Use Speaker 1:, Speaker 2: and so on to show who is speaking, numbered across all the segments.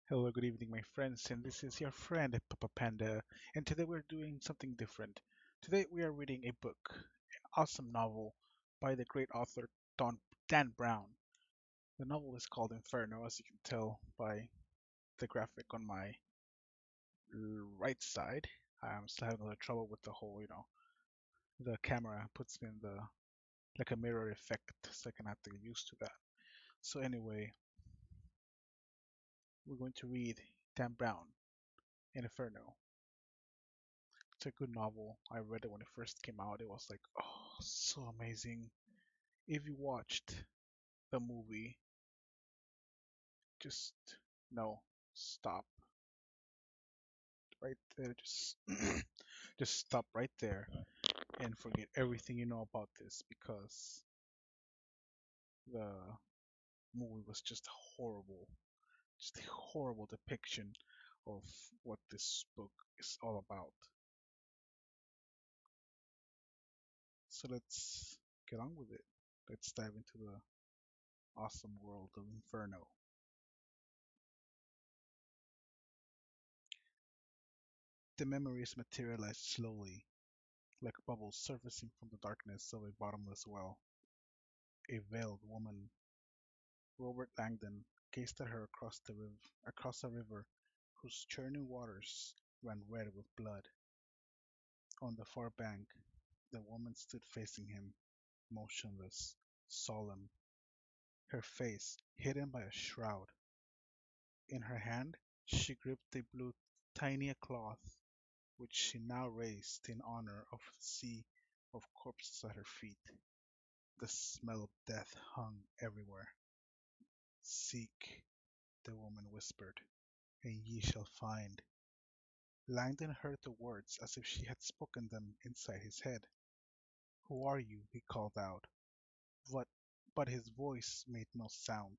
Speaker 1: Hello, good evening, my friends, and this is your friend pPpanda, and today we're doing something different. Today we are reading a book, an awesome novel by the great author Dan Brown. The novel is called Inferno, as you can tell by the graphic on my right side. I'm still having a little trouble with the whole, the camera puts me in the like a mirror effect, so I can have to get used to that. So anyway, we're going to read Dan Brown in Inferno. It's a good novel. I read it when it first came out. It was like, oh, so amazing. If you watched the movie, just no, stop right there. Just just stop right there and forget everything you know about this because the movie was just horrible. Just a horrible depiction of what this book is all about. So let's get on with it. Let's dive into the awesome world of Inferno. The memories materialized slowly, like bubbles surfacing from the darkness of a bottomless well. A veiled woman, Robert Langdon, gazed at her across a river whose churning waters ran red with blood. On the far bank, the woman stood facing him, motionless, solemn, her face hidden by a shroud. In her hand, she gripped a blue tiny cloth, which she now raised in honor of the sea of corpses at her feet. The smell of death hung everywhere. "Seek," the woman whispered, "and ye shall find." Langdon heard the words as if she had spoken them inside his head. "Who are you?" he called out, but his voice made no sound.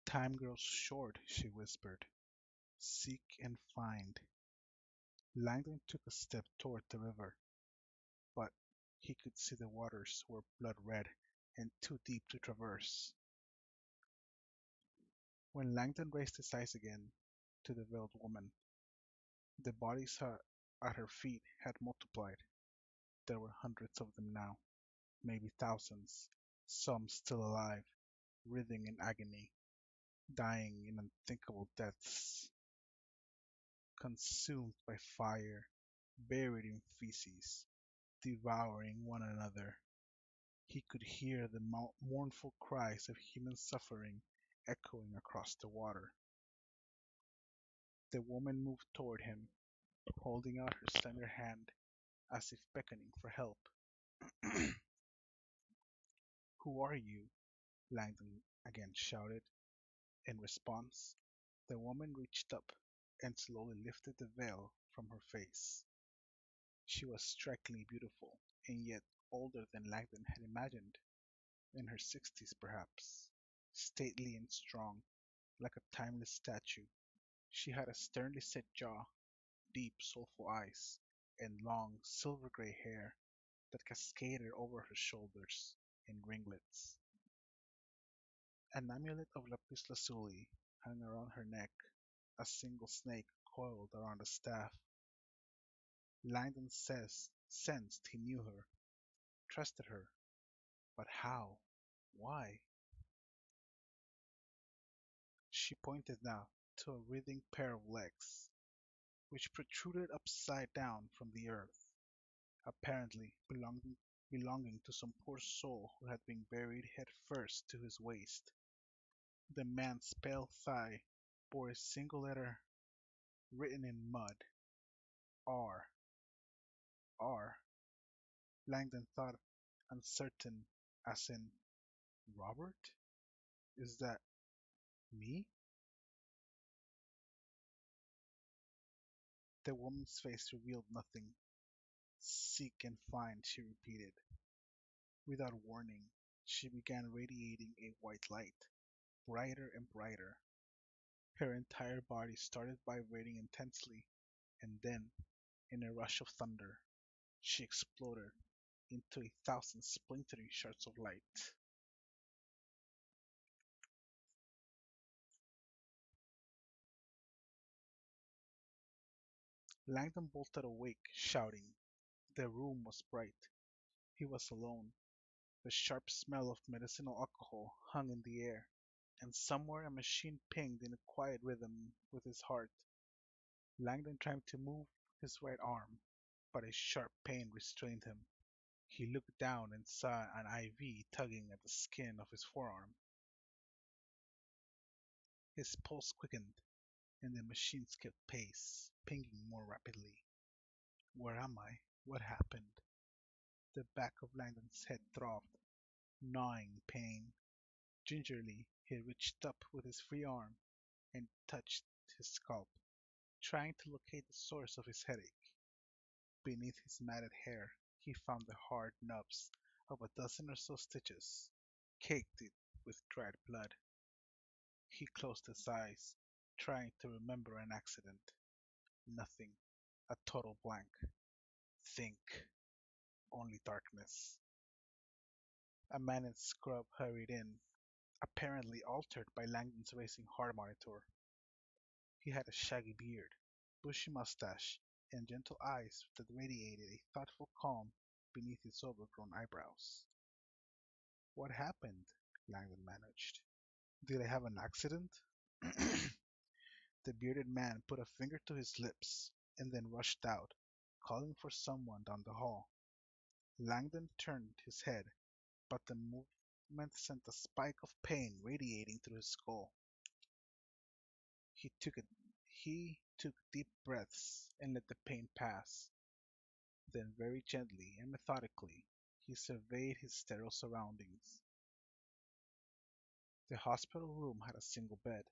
Speaker 1: "Time grows short," she whispered. "Seek and find." Langdon took a step toward the river, but he could see the waters were blood red and too deep to traverse. When Langdon raised his eyes again to the veiled woman, the bodies at her feet had multiplied. There were hundreds of them now, maybe thousands, some still alive, writhing in agony, dying in unthinkable deaths, consumed by fire, buried in feces, devouring one another. He could hear the mournful cries of human suffering echoing across the water. The woman moved toward him, holding out her slender hand as if beckoning for help. "Who are you?" Langdon again shouted. In response, the woman reached up and slowly lifted the veil from her face. She was strikingly beautiful, and yet older than Langdon had imagined, in her 60s perhaps. Stately and strong, like a timeless statue, she had a sternly set jaw, deep, soulful eyes, and long, silver-gray hair that cascaded over her shoulders in ringlets. An amulet of lapis lazuli hung around her neck, a single snake coiled around a staff. Langdon sensed he knew her, trusted her, but how? Why? She pointed now to a writhing pair of legs, which protruded upside down from the earth, apparently belonging to some poor soul who had been buried head first to his waist. The man's pale thigh bore a single letter written in mud. R. R. Langdon thought, uncertain, as in, Robert? Is that me? The woman's face revealed nothing. "Seek and find," she repeated. Without warning, she began radiating a white light, brighter and brighter. Her entire body started vibrating intensely, and then, in a rush of thunder, she exploded into a thousand splintering shards of light. Langdon bolted awake, shouting. The room was bright. He was alone. The sharp smell of medicinal alcohol hung in the air, and somewhere a machine pinged in a quiet rhythm with his heart. Langdon tried to move his right arm, but a sharp pain restrained him. He looked down and saw an IV tugging at the skin of his forearm. His pulse quickened, and the machine kept pace, pinging more rapidly. Where am I? What happened? The back of Langdon's head throbbed, gnawing pain. Gingerly, he reached up with his free arm and touched his scalp, trying to locate the source of his headache. Beneath his matted hair, he found the hard nubs of a dozen or so stitches, caked it with dried blood. He closed his eyes, trying to remember an accident. Nothing. A total blank. Think. Only darkness. A man in scrub hurried in, apparently altered by Langdon's racing heart monitor. He had a shaggy beard, bushy mustache, and gentle eyes that radiated a thoughtful calm beneath his overgrown eyebrows. What happened? Langdon managed. Did I have an accident? The bearded man put a finger to his lips and then rushed out, calling for someone down the hall. Langdon turned his head, but the movement sent a spike of pain radiating through his skull. He took it. He took deep breaths and let the pain pass. Then, very gently and methodically, he surveyed his sterile surroundings. The hospital room had a single bed.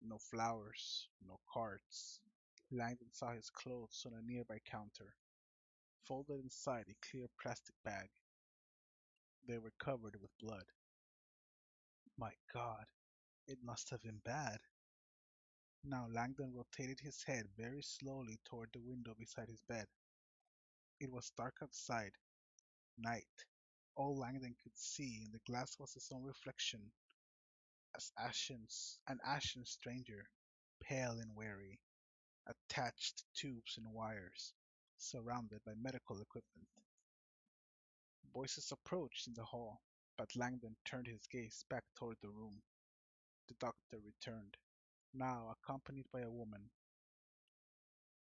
Speaker 1: No flowers, no cards. Langdon saw his clothes on a nearby counter, folded inside a clear plastic bag. They were covered with blood. My God, it must have been bad. Now Langdon rotated his head very slowly toward the window beside his bed. It was dark outside, night. All Langdon could see in the glass was his own reflection, as an ashen stranger, pale and weary, attached to tubes and wires, surrounded by medical equipment. Voices approached in the hall, but Langdon turned his gaze back toward the room. The doctor returned, now accompanied by a woman.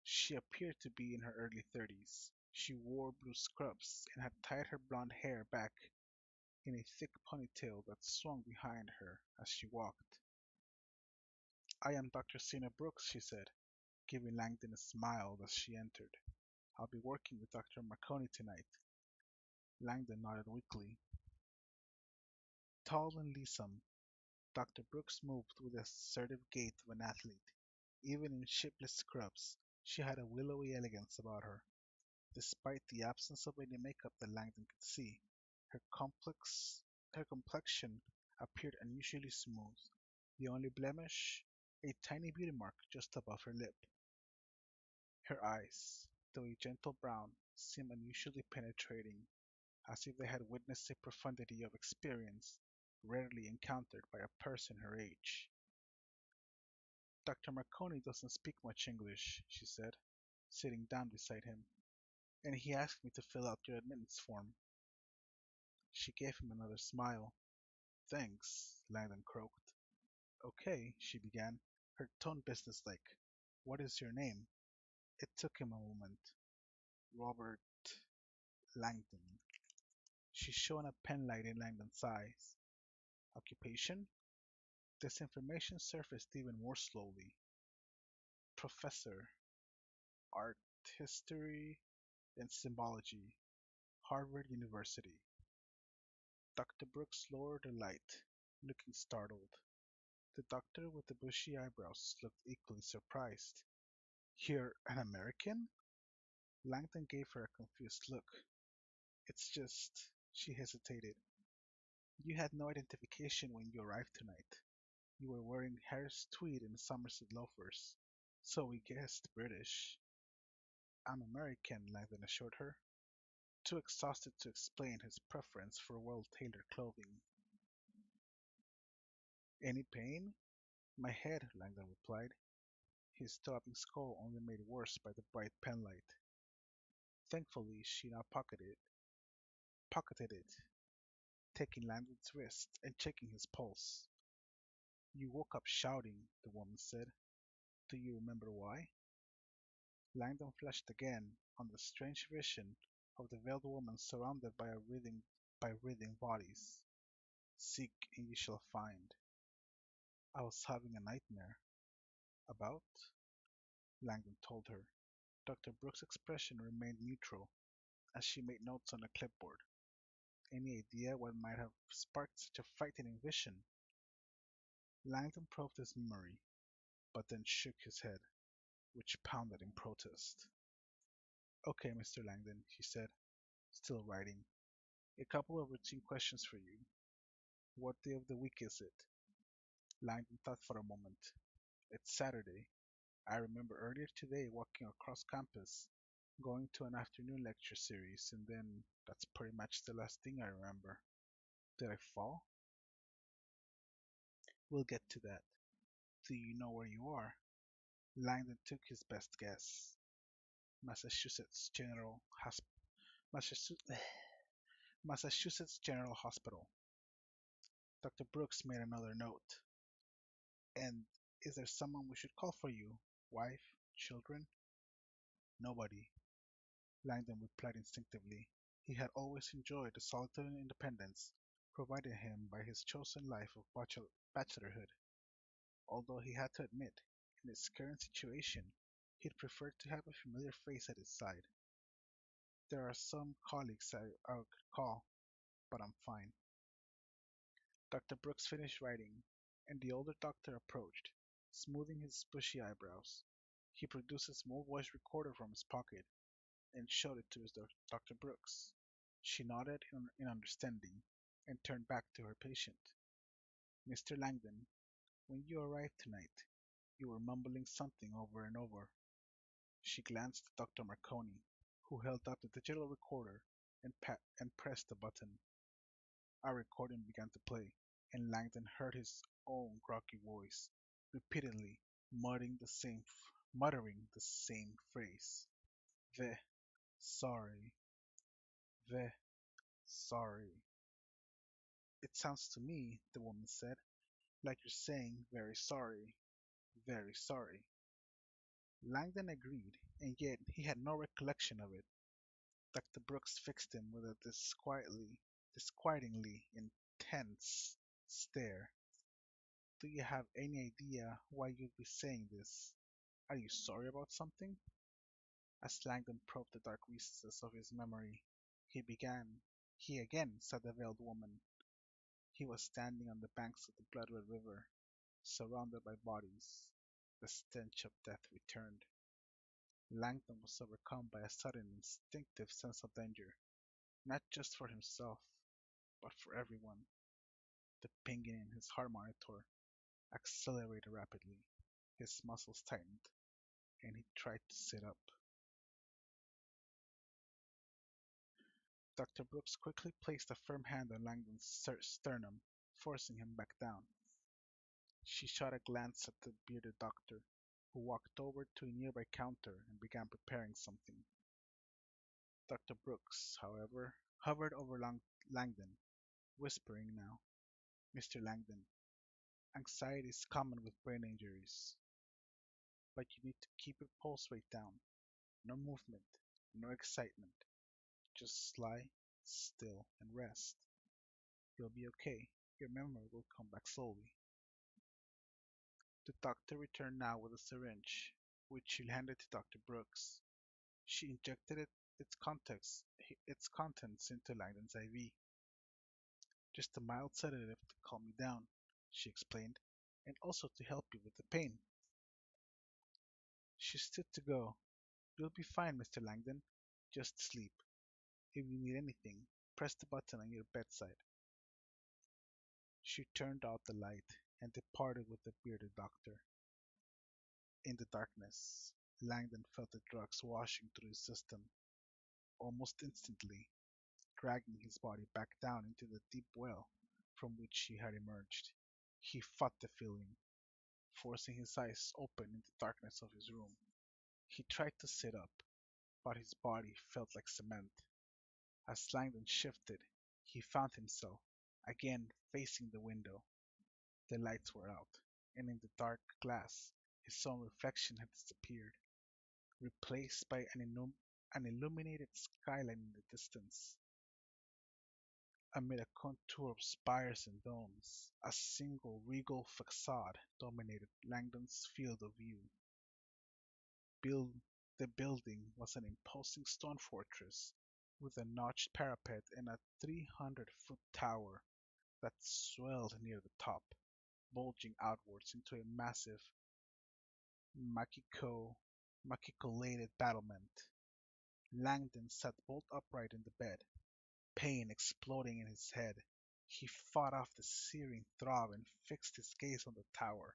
Speaker 1: She appeared to be in her early 30s. She wore blue scrubs and had tied her blonde hair back in a thick ponytail that swung behind her as she walked. I am Dr. Sina Brooks, she said, giving Langdon a smile as she entered. I'll be working with Dr. Marconi tonight. Langdon nodded weakly. Tall and lissom, Dr. Brooks moved with the assertive gait of an athlete. Even in shapeless scrubs, she had a willowy elegance about her. Despite the absence of any makeup that Langdon could see, her complex her complexion appeared unusually smooth, the only blemish a tiny beauty mark just above her lip. Her eyes, though a gentle brown, seemed unusually penetrating, as if they had witnessed a profundity of experience rarely encountered by a person her age. Dr. Marconi doesn't speak much English, she said, sitting down beside him, and he asked me to fill out your admittance form. She gave him another smile. Thanks, Langdon croaked. Okay, she began, her tone businesslike. What is your name? It took him a moment. Robert Langdon. She shone a penlight in Langdon's eyes. Occupation? This information surfaced even more slowly. Professor. Art History and Symbology. Harvard University. Dr. Brooks lowered the light, looking startled. The doctor with the bushy eyebrows looked equally surprised. You're an American? Langdon gave her a confused look. It's just, she hesitated. You had no identification when you arrived tonight. You were wearing Harris tweed and Somerset loafers, so we guessed British. I'm American, Langdon assured her, too exhausted to explain his preference for well-tailored clothing. Any pain? My head, Langdon replied. his throbbing skull only made worse by the bright penlight. Thankfully, she now pocketed it, taking Langdon's wrist and checking his pulse. You woke up shouting, the woman said. Do you remember why? Langdon flashed again on the strange vision of the veiled woman surrounded by writhing bodies. Seek and you shall find. I was having a nightmare. About? Langdon told her. Dr. Brooks' expression remained neutral as she made notes on a clipboard. Any idea what might have sparked such a frightening vision? Langdon probed his memory, but then shook his head, which pounded in protest. Okay, Mr. Langdon, she said, still writing. A couple of routine questions for you. What day of the week is it? Langdon thought for a moment. It's Saturday. I remember earlier today walking across campus, going to an afternoon lecture series, and then that's pretty much the last thing I remember. Did I fall? We'll get to that. Do you know where you are? Langdon took his best guess. Massachusetts General Hosp- Massachusetts, Massachusetts General Hospital. Dr. Brooks made another note. And is there someone we should call for you? Wife? Children? Nobody, Langdon replied instinctively. He had always enjoyed the solitude and independence provided him by his chosen life of bachelorhood, although he had to admit, in his current situation, he'd prefer to have a familiar face at his side. There are some colleagues I could call, but I'm fine. Dr. Brooks finished writing, and the older doctor approached, smoothing his bushy eyebrows. He produced a small voice recorder from his pocket and showed it to Dr. Brooks. She nodded in understanding and turned back to her patient. Mr. Langdon, when you arrived tonight, you were mumbling something over and over. She glanced at Dr. Marconi, who held up the digital recorder and pressed the button. Our recording began to play, and Langdon heard his own groggy voice, repeatedly muttering the same phrase. Ve, sorry, ve, sorry. It sounds to me, the woman said, like you're saying very sorry, very sorry. Langdon agreed, and yet he had no recollection of it. Dr. Brooks fixed him with a disquietingly intense stare. Do you have any idea why you'd be saying this? Are you sorry about something? As Langdon probed the dark recesses of his memory, he began. He again saw the veiled woman. He was standing on the banks of the blood-red river, surrounded by bodies. The stench of death returned. Langdon was overcome by a sudden instinctive sense of danger, not just for himself, but for everyone. The pinging in his heart monitor accelerated rapidly. His muscles tightened, and he tried to sit up. Dr. Brooks quickly placed a firm hand on Langdon's sternum, forcing him back down. She shot a glance at the bearded doctor, who walked over to a nearby counter and began preparing something. Dr. Brooks, however, hovered over Langdon, whispering now, Mr. Langdon, anxiety is common with brain injuries, but you need to keep your pulse rate down. No movement, no excitement. Just lie still and rest. You'll be okay. Your memory will come back slowly. The doctor returned now with a syringe, which she handed to Dr. Brooks. She injected its contents into Langdon's IV. Just a mild sedative to calm you down, she explained, and also to help you with the pain. She stood to go. You'll be fine, Mr. Langdon. Just sleep. If you need anything, press the button on your bedside. She turned out the light and departed with the bearded doctor. In the darkness, Langdon felt the drugs washing through his system, almost instantly, dragging his body back down into the deep well from which he had emerged. He fought the feeling. forcing his eyes open in the darkness of his room. He tried to sit up, but his body felt like cement. As Langdon shifted, he found himself again facing the window. The lights were out, and in the dark glass, his own reflection had disappeared, replaced by an illuminated skyline in the distance. Amid a contour of spires and domes, a single regal facade dominated Langdon's field of view. Build, the building was an imposing stone fortress with a notched parapet and a 300-foot tower that swelled near the top, bulging outwards into a massive machico machicolated battlement. Langdon sat bolt upright in the bed, pain exploding in his head. He fought off the searing throb and fixed his gaze on the tower.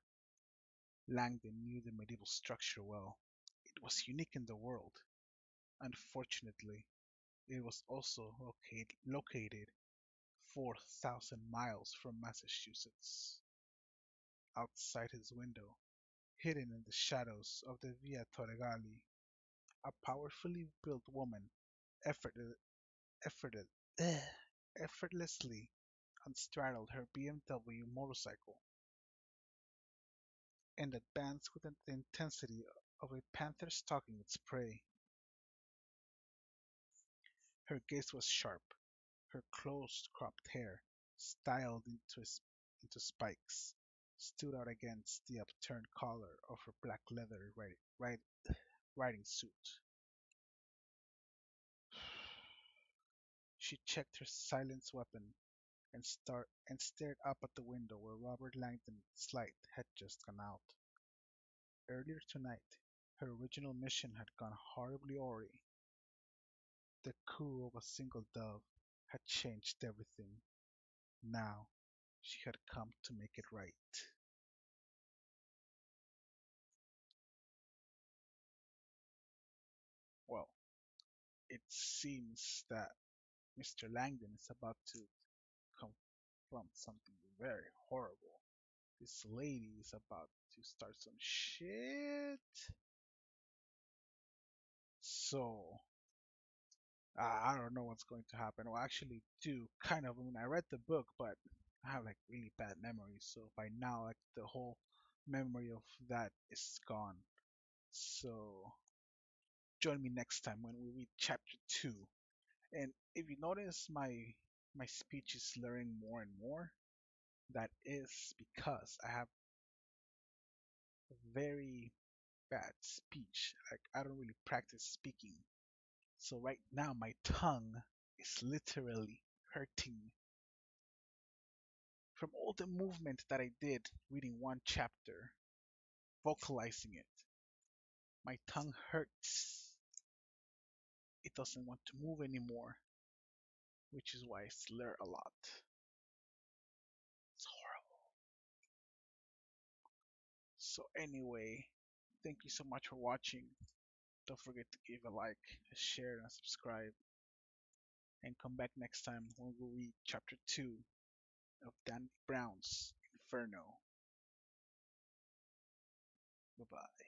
Speaker 1: Langdon knew the medieval structure well. It was unique in the world. Unfortunately, it was also located 4,000 miles from Massachusetts. Outside his window, hidden in the shadows of the Via Torregali, a powerfully built woman effortless, effortless, effortlessly unstraddled her BMW motorcycle and advanced with the intensity of a panther stalking its prey. Her gaze was sharp, her close-cropped hair, styled into spikes, stood out against the upturned collar of her black leather riding suit. She checked her silenced weapon and stared up at the window where Robert Langdon's light had just gone out. Earlier tonight, her original mission had gone horribly awry. The coo of a single dove had changed everything. Now she had come to make it right. Well, it seems that Mr. Langdon is about to confront something very horrible. This lady is about to start some shit. So, I don't know what's going to happen. Well, I actually do kind of. I mean, I read the book, but I have like really bad memories. So by now, like the whole memory of that is gone. So join me next time when we read chapter two. And if you notice, my speech is slurring more and more. That is because I have very bad speech. Like I don't really practice speaking. So right now my tongue is literally hurting from all the movement that I did reading one chapter, vocalizing it. My tongue hurts. It doesn't want to move anymore, which is why I slur a lot. It's horrible. So anyway, thank you so much for watching. Don't forget to give a like, a share, and a subscribe. And come back next time when we read chapter 2 of Dan Brown's Inferno. Bye bye.